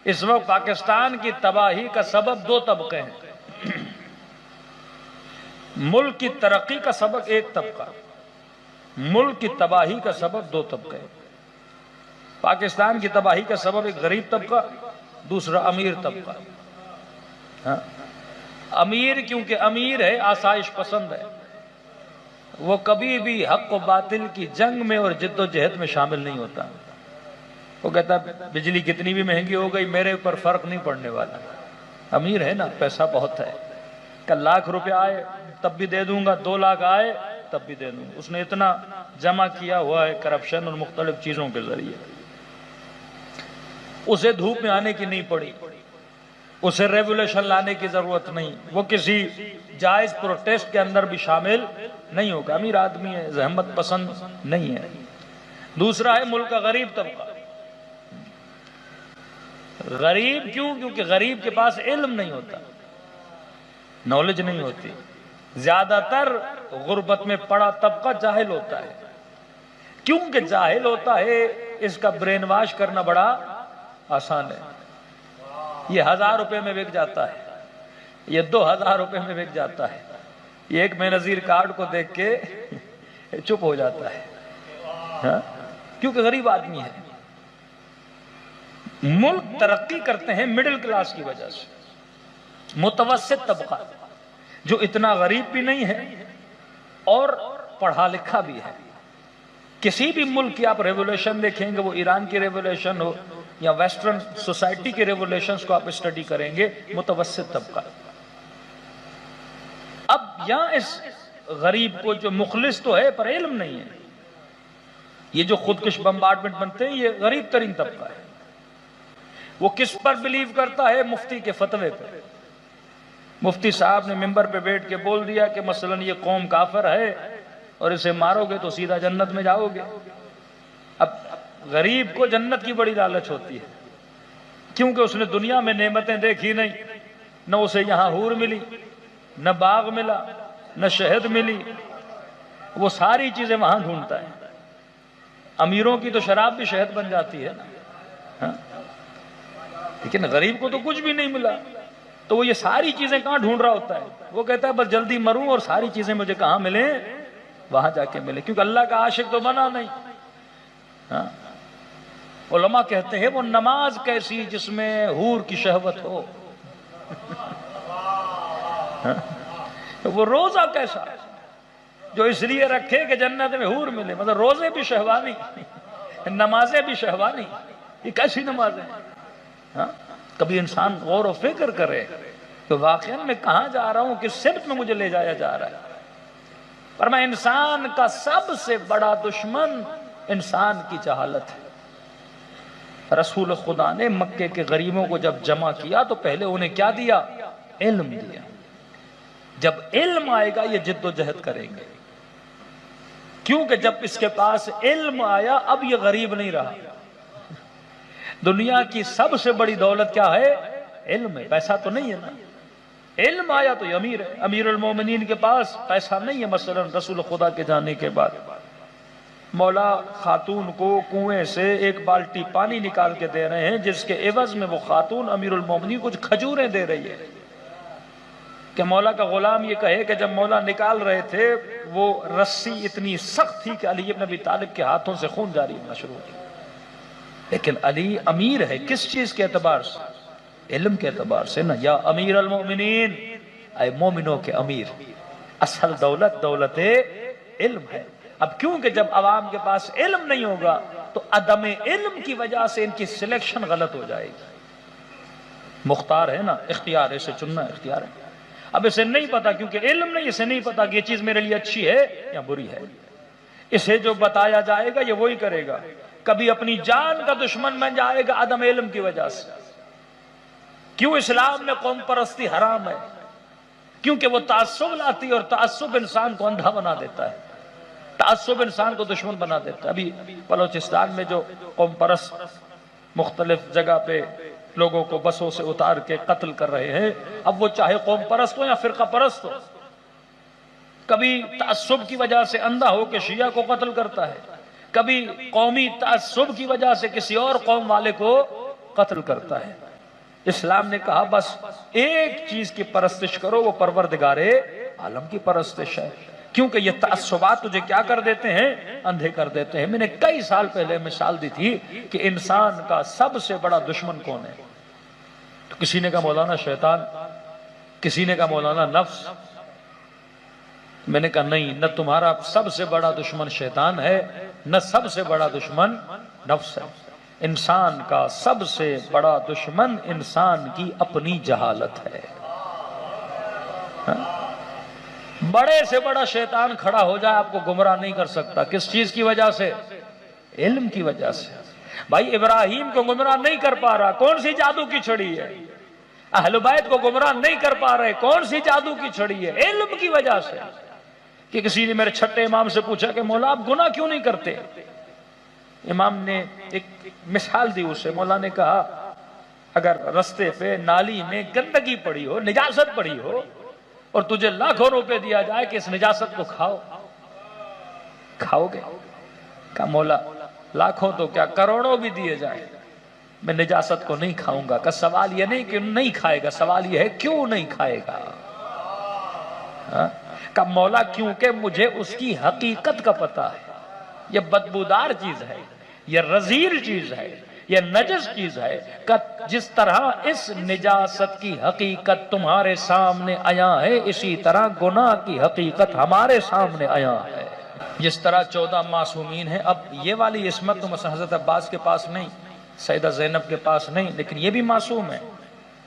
اس وقت پاکستان کی تباہی کا سبب دو طبقے ہیں۔ ملک کی ترقی کا سبب ایک طبقہ، ملک کی تباہی کا سبب دو طبقے۔ پاکستان کی تباہی کا سبب ایک غریب طبقہ، دوسرا امیر طبقہ۔ ہاں؟ امیر کیونکہ امیر ہے، آسائش پسند ہے، وہ کبھی بھی حق و باطل کی جنگ میں اور جد و جہد میں شامل نہیں ہوتا۔ وہ کہتا ہے بجلی کتنی بھی مہنگی ہو گئی میرے اوپر فرق نہیں پڑنے والا۔ امیر ہے نا، پیسہ بہت ہے، کل 1,00,000 روپے آئے تب بھی دے دوں گا، 2 لاکھ آئے تب بھی دے دوں گا۔ اس نے اتنا جمع کیا ہوا ہے کرپشن اور مختلف چیزوں کے ذریعے، اسے دھوپ میں آنے کی نہیں پڑی، اسے ریولیوشن لانے کی ضرورت نہیں، وہ کسی جائز پروٹیسٹ کے اندر بھی شامل نہیں ہوگا۔ امیر آدمی ہے، زحمت پسند نہیں ہے۔ دوسرا ہے ملک کا غریب طبقہ۔ غریب کیوں؟ کیونکہ غریب کے پاس علم نہیں ہوتا، نالج نہیں ہوتی۔ زیادہ تر غربت میں پڑا طبقہ جاہل ہوتا ہے۔ کیونکہ جاہل ہوتا ہے، اس کا برین واش کرنا بڑا آسان ہے۔ یہ 1,000 روپے میں بک جاتا ہے، یہ 2,000 روپے میں بک جاتا ہے، یہ ایک بے نظیر کارڈ کو دیکھ کے چپ ہو جاتا ہے، ہاں؟ کیونکہ غریب آدمی ہے۔ ملک ترقی کرتے ہیں مڈل کلاس کی وجہ سے، متوسط طبقہ جو اتنا غریب بھی نہیں ہے اور پڑھا لکھا بھی ہے۔ کسی بھی ملک کی آپ ریولیوشن دیکھیں گے، وہ ایران کی ریولیوشن ہو یا ویسٹرن سوسائٹی کے ریولیوشنز کو آپ اسٹڈی کریں گے، متوسط طبقہ۔ اب یہاں اس غریب کو جو مخلص تو ہے پر علم نہیں ہے، یہ جو خودکش بمبارڈمنٹ بنتے ہیں یہ غریب ترین طبقہ ہے۔ وہ کس پر بلیو کرتا ہے؟ مفتی کے فتوے پہ۔ مفتی صاحب نے ممبر پہ بیٹھ کے بول دیا کہ مثلا یہ قوم کافر ہے اور اسے مارو گے تو سیدھا جنت میں جاؤ گے۔ اب غریب کو جنت کی بڑی لالچ ہوتی ہے، کیونکہ اس نے دنیا میں نعمتیں دیکھی نہیں، نہ اسے یہاں حور ملی، نہ باغ ملا، نہ شہد ملی، وہ ساری چیزیں وہاں ڈھونڈتا ہے۔ امیروں کی تو شراب بھی شہد بن جاتی ہے نا، ہاں؟ لیکن غریب کو تو کچھ بھی نہیں ملا، تو وہ یہ ساری چیزیں کہاں ڈھونڈ رہا ہوتا ہے؟ وہ کہتا ہے بس جلدی مروں اور ساری چیزیں مجھے کہاں ملیں، وہاں جا کے ملیں، کیونکہ اللہ کا عاشق تو بنا نہیں۔ ہاں؟ علماء کہتے ہیں وہ نماز کیسی جس میں حور کی شہوت ہو، وہ روزہ کیسا جو اس لیے رکھے کہ جنت میں حور ملے، مطلب روزے بھی شہوانی، نمازیں بھی شہوانی، یہ کیسی نمازیں؟ ہاں؟ کبھی انسان غور و فکر کرے کہ واقعا میں کہاں جا رہا ہوں، کس سمت میں مجھے لے جایا جا رہا ہے۔ پر میں انسان کا سب سے بڑا دشمن انسان کی جہالت ہے۔ رسول خدا نے مکے کے غریبوں کو جب جمع کیا تو پہلے انہیں کیا دیا؟ علم دیا۔ جب علم آئے گا یہ جد و جہد کریں گے، کیونکہ جب اس کے پاس علم آیا اب یہ غریب نہیں رہا۔ دنیا کی سب سے بڑی دولت کیا ہے؟ علم ہے، پیسہ تو نہیں ہے نا۔ علم آیا تو یہ امیر ہے۔ امیر المومنین کے پاس پیسہ نہیں ہے، مثلا رسول خدا کے جانے کے بعد مولا خاتون کو کنویں سے 1 بالٹی پانی نکال کے دے رہے ہیں، جس کے عوض میں وہ خاتون امیر المومنین کچھ کھجوریں دے رہی ہے، کہ مولا کا غلام یہ کہے کہ جب مولا نکال رہے تھے وہ رسی اتنی سخت تھی کہ علی بن ابی طالب کے ہاتھوں سے خون جاری ہونا شروع ہو گیا۔ لیکن علی امیر ہے کس چیز کے اعتبار سے؟ علم کے اعتبار سے نا۔ یا امیر المومنین، اے مومنوں کے امیر، اصل دولت دولت علم ہے۔ اب کیونکہ جب عوام کے پاس علم نہیں ہوگا تو عدم علم کی وجہ سے ان کی سلیکشن غلط ہو جائے گی۔ مختار ہے نا، اختیار، اسے چننا اختیار ہے۔ اب اسے نہیں پتا، کیونکہ علم نہیں، اسے نہیں پتا کہ یہ چیز میرے لیے اچھی ہے یا بری ہے۔ اسے جو بتایا جائے گا یہ وہی کرے گا۔ کبھی اپنی جان کا دشمن بن جائے گا عدم علم کی وجہ سے۔ کیوں اسلام میں قوم پرستی حرام ہے؟ کیونکہ وہ تعصب لاتی ہے، اور تعصب انسان کو اندھا بنا دیتا ہے، تعصب انسان کو دشمن بنا دیتا ہے۔ ابھی بلوچستان میں جو قوم پرست مختلف جگہ پہ لوگوں کو بسوں سے اتار کے قتل کر رہے ہیں، اب وہ چاہے قوم پرست ہو یا فرقہ پرست ہو، کبھی تعصب کی وجہ سے اندھا ہو کے شیعہ کو قتل کرتا ہے، کبھی قومی تعصب کی وجہ سے کسی اور قوم والے کو قتل کرتا ہے۔ اسلام نے کہا بس ایک چیز کی پرستش کرو، وہ پروردگار عالم کی پرستش ہے، کیونکہ یہ تعصبات تجھے کیا کر دیتے ہیں؟ اندھے کر دیتے ہیں۔ میں نے کئی سال پہلے مثال دی تھی کہ انسان کا سب سے بڑا دشمن کون ہے؟ تو کسی نے کہا مولانا شیطان، کسی نے کہا مولانا نفس۔ میں نے کہا نہیں، نہ تمہارا سب سے بڑا دشمن شیطان ہے، نہ سب سے بڑا دشمن نفس ہے۔ انسان کا سب سے بڑا دشمن انسان کی اپنی جہالت ہے۔ بڑے سے بڑا شیطان کھڑا ہو جائے آپ کو گمراہ نہیں کر سکتا۔ کس چیز کی وجہ سے؟ علم کی وجہ سے۔ بھائی ابراہیم کو گمراہ نہیں کر پا رہا، کون سی جادو کی چھڑی ہے؟ اہل بیت کو گمراہ نہیں کر پا رہے، کون سی جادو کی چھڑی ہے؟ علم کی وجہ سے۔ کہ کسی نے میرے چھٹے امام سے پوچھا کہ مولا آپ گناہ کیوں نہیں کرتے؟ امام نے ایک مثال دی اسے۔ مولا نے کہا اگر رستے پہ نالی میں گندگی پڑی ہو، نجاست پڑی ہو، اور تجھے لاکھوں روپے دیا جائے کہ اس نجاست کو کھاؤ، کھاؤ گے؟ کہا مولا لاکھوں تو کیا کروڑوں بھی دیے جائے، میں نجاست کو نہیں کھاؤں گا۔ کہ سوال یہ نہیں کہ نہیں کھائے گا، سوال یہ ہے کیوں نہیں کھائے گا؟ کہ مولا کیونکہ مجھے اس کی حقیقت کا پتہ ہے، یہ بدبودار چیز ہے، یہ رذیل چیز ہے، یہ نجس چیز ہے۔ کہ جس طرح اس نجاست کی حقیقت تمہارے سامنے آیا ہے، اسی طرح گناہ کی حقیقت ہمارے سامنے آیا ہے۔ جس طرح 14 معصومین ہیں، اب یہ والی عصمت تو مثلا حضرت عباس کے پاس نہیں، سیدہ زینب کے پاس نہیں، لیکن یہ بھی معصوم ہے۔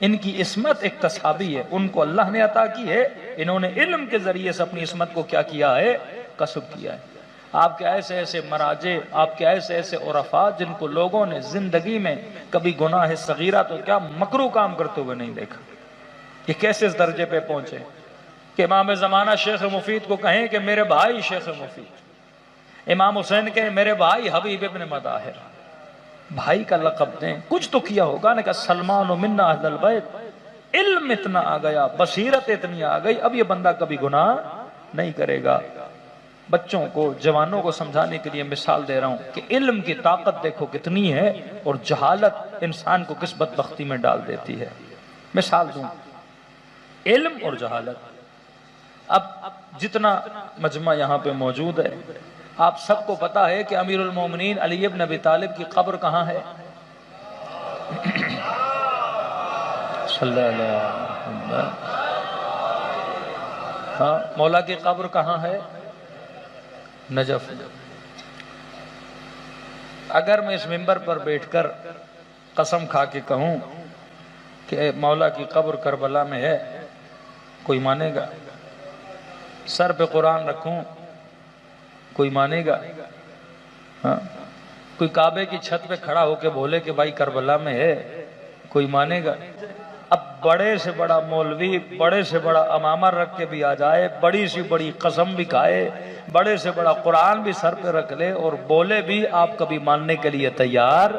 ان کی عصمت اکتسابی ہے، ان کو اللہ نے عطا کی ہے، انہوں نے علم کے ذریعے سے اپنی عصمت کو کیا کیا ہے؟ کسب کیا ہے۔ آپ کے ایسے ایسے مراجع، آپ کے ایسے ایسے عرفاء جن کو لوگوں نے زندگی میں کبھی گناہ صغیرہ تو کیا مکروہ کام کرتے ہوئے نہیں دیکھا، کہ کیسے اس درجے پہ پہنچے کہ امام زمانہ شیخ مفید کو کہیں کہ میرے بھائی شیخ مفید، امام حسین کہیں میرے بھائی حبیب ابن مطہر، بھائی کا لقب دیں۔ کچھ تو کیا ہوگا نا کہ سلمان و منا اہل البیت، علم اتنا آ گیا، بصیرت اتنی آ گئی، اب یہ بندہ کبھی گناہ نہیں کرے گا۔ بچوں کو، جوانوں کو سمجھانے کے لیے مثال دے رہا ہوں کہ علم کی طاقت دیکھو کتنی ہے، اور جہالت انسان کو کس بدبختی میں ڈال دیتی ہے۔ مثال دوں، علم اور جہالت۔ اب جتنا مجمع یہاں پہ موجود ہے، آپ سب کو پتا ہے کہ امیر المومنین علی ابن ابی طالب کی قبر کہاں ہے؟ صلی اللہ علیہ وسلم۔ ہاں، مولا کی قبر کہاں ہے؟ نجف۔ اگر میں اس منبر پر بیٹھ کر قسم کھا کے کہوں کہ مولا کی قبر کربلا میں ہے، کوئی مانے گا؟ سر پہ قرآن رکھوں، کوئی مانے گا؟ ہاں، کوئی کعبے کی چھت پہ کھڑا ہو کے بولے کہ بھائی کربلا میں ہے، کوئی مانے گا؟ اب بڑے سے بڑا مولوی بڑے سے بڑا امامہ رکھ کے بھی آ جائے، بڑی سی بڑی قسم بھی کھائے، بڑے سے بڑا قرآن بھی سر پہ رکھ لے اور بولے بھی، آپ کبھی ماننے کے لیے تیار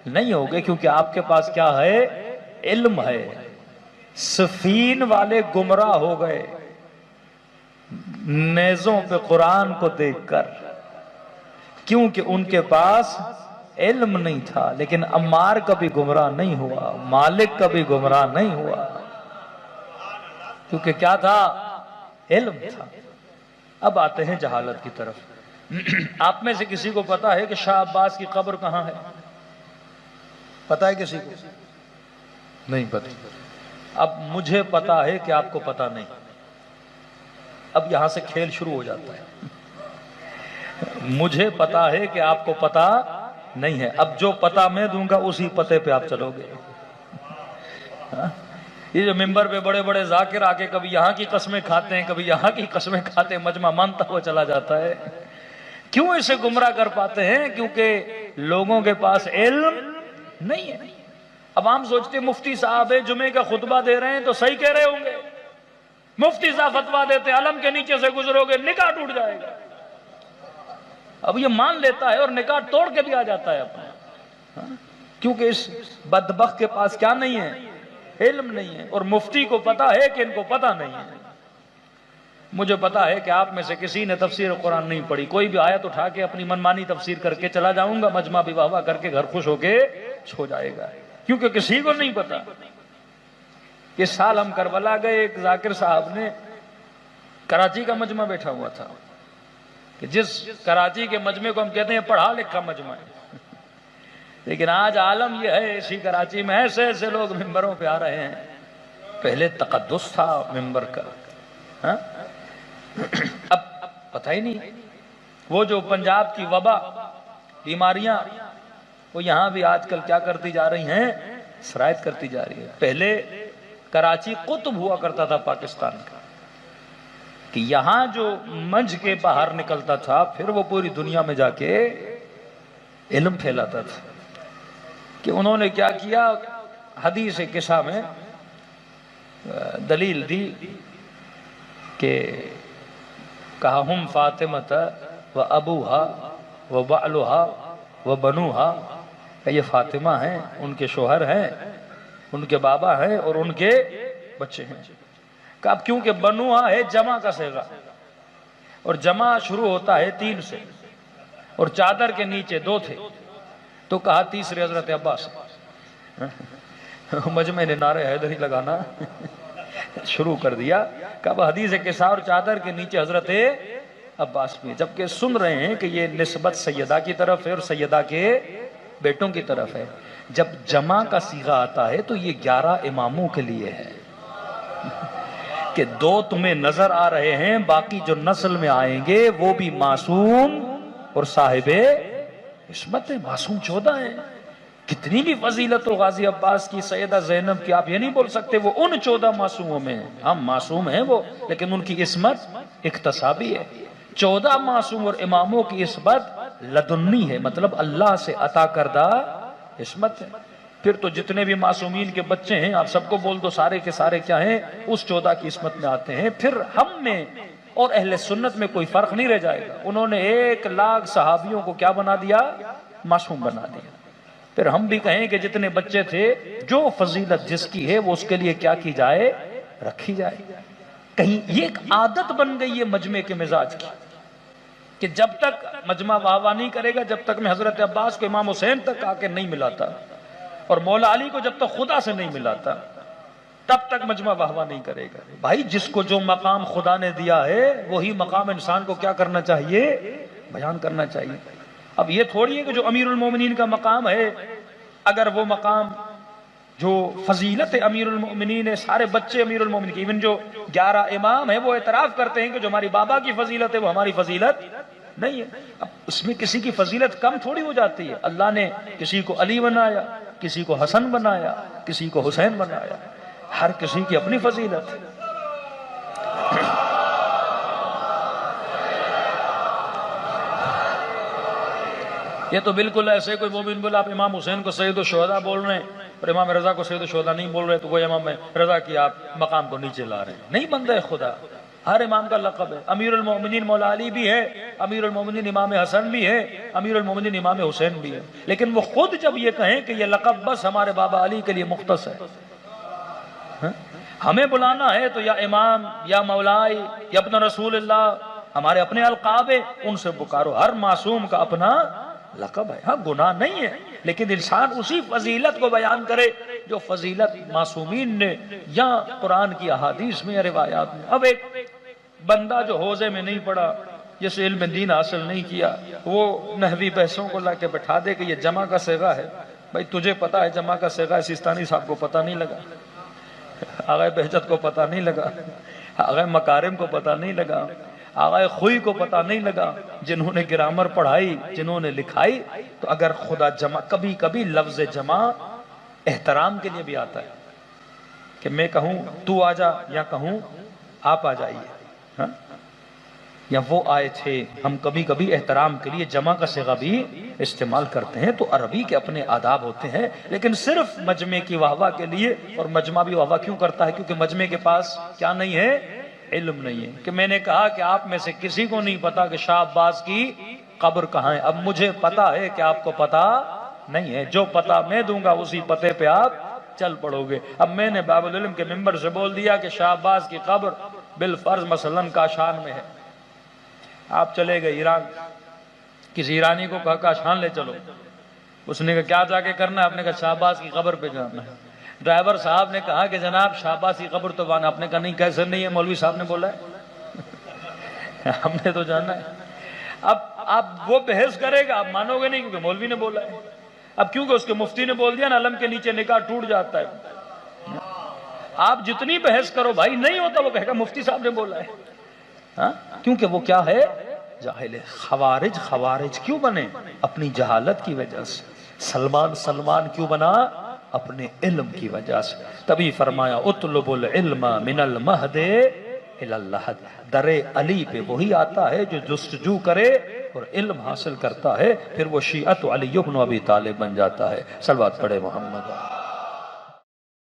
نہیں ہوگے، کیونکہ آپ کے پاس کیا ہے؟ علم ہے۔ سفین والے گمراہ ہو گئے نیزوں پہ قرآن کو دیکھ کر، کیونکہ ان کے پاس علم نہیں تھا۔ لیکن عمار کبھی گمراہ نہیں ہوا، مالک کبھی گمراہ نہیں ہوا، کیونکہ کیا تھا؟ علم تھا۔ اب آتے ہیں جہالت کی طرف۔ آپ میں سے کسی کو پتا ہے کہ شاہ عباس کی قبر کہاں ہے؟ پتا ہے کسی کو؟ نہیں پتا۔ اب مجھے پتا ہے کہ آپ کو پتا نہیں۔ اب یہاں سے کھیل شروع ہو جاتا ہے۔ مجھے پتا ہے کہ آپ کو پتا نہیں ہے، اب جو پتا میں دوں گا اسی پتے پہ آپ چلو گے۔ یہ جو ممبر پہ بڑے بڑے ذاکر آ کے کبھی یہاں کی قسمیں کھاتے ہیں، کبھی یہاں کی قسمیں کھاتے ہیں، مجمع مانتا ہوا چلا جاتا ہے۔ کیوں اسے گمراہ کر پاتے ہیں؟ کیونکہ لوگوں کے پاس علم نہیں ہے۔ اب ہم سوچتے ہیں مفتی صاحب جمعے کا خطبہ دے رہے ہیں تو صحیح کہہ رہے ہوں گے، مفتی صاحب فتویٰ دیتے ہیں علم کے نیچے سے گزرو گے نکاح ٹوٹ جائے گا۔ اب یہ مان لیتا ہے اور نکاح توڑ کے بھی آ جاتا ہے اپنا، کیونکہ اس بدبخت کے پاس کیا نہیں ہے؟ علم نہیں ہے، اور مفتی کو پتا ہے کہ ان کو پتا نہیں ہے۔ مجھے پتا ہے کہ آپ میں سے کسی نے تفسیر قرآن نہیں پڑھی، کوئی بھی آیت اٹھا کے اپنی منمانی تفسیر کر کے چلا جاؤں گا، مجمع بھی واہ واہ کر کے گھر خوش ہو کے چھو جائے گا۔ کیونکہ کسی کو نہیں پتا. اس سال ہم کربلا گئے، ایک ذاکر صاحب نے کراچی کا مجمع بیٹھا ہوا تھا کہ جس کراچی کے مجمع کو ہم کہتے ہیں پڑھا لکھا مجمع ہے، لیکن آج عالم یہ ہے اسی کراچی میں ایسے ایسے لوگ ممبروں پہ آ رہے ہیں. پہلے تقدس تھا ممبر کا، اب پتہ ہی نہیں. وہ جو پنجاب کی وبا بیماریاں وہ یہاں بھی آج کل کیا کرتی جا رہی ہیں، سرایت کرتی جا رہی ہے. پہلے کراچی قطب ہوا کرتا تھا پاکستان کا، کہ یہاں جو منج کے باہر نکلتا تھا پھر وہ پوری دنیا میں جا کے علم پھیلاتا تھا. کہ انہوں نے کیا کیا، حدیث قصہ میں دلیل دی کہ کہا ہم فاطمہ و ابوہا و بعلہا و بنوہا، کہ یہ فاطمہ ہیں، ان کے شوہر ہیں، ان کے بابا ہیں اور ان کے بچے ہیں. کہ اب کیونکہ بنوہا ہے جمع کا صیغہ، اور جمع شروع ہوتا ہے 3 سے، اور چادر کے نیچے 2 تھے، تو کہا تیسرے حضرت عباس. مجمع نے نعرہ حیدری لگانا شروع کر دیا کہ اب حدیث قصہ اور چادر کے نیچے حضرت عباس بھی، جبکہ سن رہے ہیں کہ یہ نسبت سیدہ کی طرف ہے اور سیدہ کے بیٹوں کی طرف ہے. جب جمع کا صیغہ آتا ہے تو یہ 11 اماموں کے لیے ہے کہ 2 تمہیں نظر آ رہے ہیں، باقی جو نسل میں آئیں گے وہ بھی معصوم اور صاحب عصمت ہے. معصوم 14 ہیں. کتنی بھی فضیلت ہو غازی عباس کی، سیدہ زینب کی، آپ یہ نہیں بول سکتے وہ ان 14 معصوموں میں ہیں. ہم معصوم ہیں وہ، لیکن ان کی عصمت اکتسابی ہے. 14 معصوم اور اماموں کی عصمت لدنی ہے، مطلب اللہ سے عطا کردہ عصمت ہے. پھر تو جتنے بھی معصومین کے بچے ہیں آپ سب کو بول دو، سارے کے سارے کیا ہیں، اس 14 کی عصمت میں آتے ہیں. پھر ہم میں اور اہل سنت میں کوئی فرق نہیں رہ جائے گا. انہوں نے 1 لاکھ صحابیوں کو کیا بنا دیا، معصوم بنا دیا. پھر ہم بھی کہیں کہ جتنے بچے تھے، جو فضیلت جس کی ہے وہ اس کے لیے کیا کی جائے، رکھی جائے. کہیں یہ ایک عادت بن گئی ہے مجمع کے مزاج کی کہ جب تک مجمع واہ واہ نہیں کرے گا، جب تک میں حضرت عباس کو امام حسین تک آ کے نہیں ملاتا اور مولا علی کو جب تک خدا سے نہیں ملاتا تب تک مجمع واہ واہ نہیں کرے گا. بھائی جس کو جو مقام خدا نے دیا ہے وہی مقام انسان کو کیا کرنا چاہیے، بیان کرنا چاہیے. اب یہ تھوڑی ہے کہ جو امیر المومنین کا مقام ہے، اگر وہ مقام جو فضیلت امیر المومنین ہے، سارے بچے امیر المومنین کی، ایون جو 11 امام ہیں وہ اعتراف کرتے ہیں کہ جو ہماری بابا کی فضیلت ہے وہ ہماری فضیلت نہیں ہے. اب اس میں کسی کی فضیلت کم تھوڑی ہو جاتی ہے. اللہ نے کسی کو علی بنایا، کسی کو حسن بنایا، کسی کو حسین بنایا، ہر کسی کی اپنی فضیلت ہے. یہ تو بالکل ایسے کوئی مومن بولا آپ امام حسین کو سید الشہداء بول رہے ہیں اور امام رضا کو سید الشہداء نہیں بول رہے تو وہ امام رضا کی آپ مقام کو نیچے لا رہے ہیں. نہیں بندہ خدا، ہر امام کا لقب ہے. امیر المومنین مولا علی بھی ہے، امیر المومنین امام حسن بھی ہے، امیر المومنین امام حسین بھی ہے. لیکن وہ خود جب یہ کہیں کہ یہ لقب بس ہمارے بابا علی کے لیے مختص ہے، ہمیں بلانا ہے تو یا امام یا مولائی یا ابن رسول اللہ، ہمارے اپنے القاب ہیں ان سے پکارو. ہر معصوم کا اپنا لقب ہے. ہاں گناہ نہیں ہے، لیکن انسان اسی فضیلت کو بیان کرے جو فضیلت معصومین نے یا قرآن کی احادیث میں یا روایات میں. اب ایک بندہ جو حوزے میں نہیں پڑا، جس علم دین حاصل نہیں کیا، وہ نحوی بحثوں کو لا کے بٹھا دے کہ یہ جمع کا صیغہ ہے. بھائی تجھے پتا ہے جمع کا صیغہ، سیستانی صاحب کو پتا نہیں لگا، آغا بہجت کو پتا نہیں لگا، آغا مکارم کو پتا نہیں لگا، آغا خوئی کو پتا نہیں لگا، جنہوں نے گرامر پڑھائی، جنہوں نے لکھائی. تو اگر خدا جمع، کبھی کبھی لفظ جمع احترام کے لیے بھی آتا ہے کہ میں کہوں تو آ جا یا کہوں آپ آ جائیے، ہاں یا وہ آئے تھے. ہم کبھی کبھی احترام کے لیے جمع کا صیغہ بھی استعمال کرتے ہیں. تو عربی کے اپنے آداب ہوتے ہیں، لیکن صرف مجمع کی واہ واہ کے لیے. اور مجمع بھی واہ واہ کیوں کرتا ہے؟ کیونکہ مجمع کے پاس کیا نہیں ہے، علم نہیں ہے. کہ میں نے کہا کہ آپ میں سے کسی کو نہیں پتا کہ شاہ عباس کی قبر کہاں ہے. اب مجھے پتا ہے کہ آپ کو پتا نہیں ہے. جو پتا میں دوں گا اسی پتے پہ آپ چل پڑو گے. اب میں نے باب العلم کے ممبر سے بول دیا کہ شاہ عباس کی قبر بالفرض مثلا کاشان میں ہے. آپ چلے گئے ایران، کسی ایرانی کو کہا کاشان لے چلو، اس نے کہا کیا جا کے کرنا ہے؟ آپ نے کہا شہباز کی قبر پہ جانا ہے۔ ڈرائیور صاحب نے کہا کہ جناب شہباز کی قبر تو وہاں، آپ نے کہا نہیں کیسے نہیں ہے، مولوی صاحب نے بولا ہے ہم نے تو جانا ہے۔ اب آپ وہ بحث کرے گا، آپ مانو گے نہیں کیونکہ مولوی نے بولا ہے۔ اب کیونکہ اس کے مفتی نے بول دیا نا علم کے نیچے نکاح ٹوٹ جاتا ہے، آپ جتنی بحث کرو بھائی نہیں ہوتا، وہ کہے گا مفتی صاحب نے بولا ہے۔ ہاں کیونکہ وہ کیا ہے؟ جاہل ہے۔ خوارج کیوں بنے؟ اپنی جہالت کی وجہ سے۔ سلمان کیوں بنا؟ اپنے علم کی وجہ سے۔ تبھی فرمایا اطلب العلم من المہد الی اللحد، در علی پہ وہی آتا ہے جو جستجو کرے اور علم حاصل کرتا ہے، پھر وہ شیعت علی بن ابی طالب بن جاتا ہے۔ صلوات پڑھے محمد۔